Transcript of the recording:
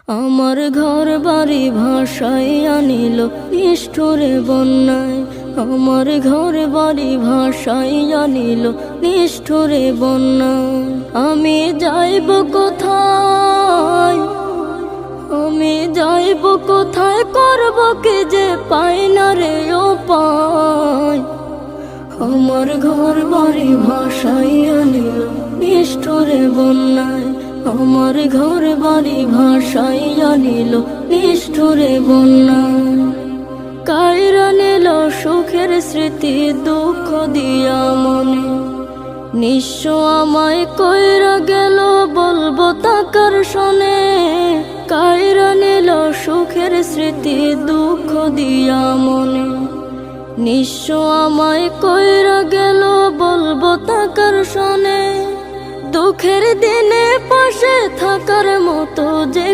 আমার ঘর বাড়ি ভাসাইয়া নিল নিষ্ঠুরে বন্যায়। আমার ঘর বাড়ি ভাসাইয়া নিল নিষ্ঠুরে বন্যায়। আমি যাইব কোথায়, আমি যাইব কোথায়, করব কি যে পাই না রে উপায়। আমার ঘর বাড়ি ভাসাইয়া নিল নিষ্ঠুরে বন্যায়। আমার ঘর বাড়ি ভাসাইয়া নিল নিষ্ঠুরে বন্যায়। কাইরা নিল সুখের স্মৃতি দুঃখ দিয়া মনে। নিঃস্ব আমায় কইরা গেল বলবো তাকার শোনে। কাইরা নিল সুখের স্মৃতি দুঃখ দিয়া মনে। নিঃস্ব আমায় কইরা গেল বলবো তাকার শোনে। দুঃখের দিনে পাশে থাকার মতো যে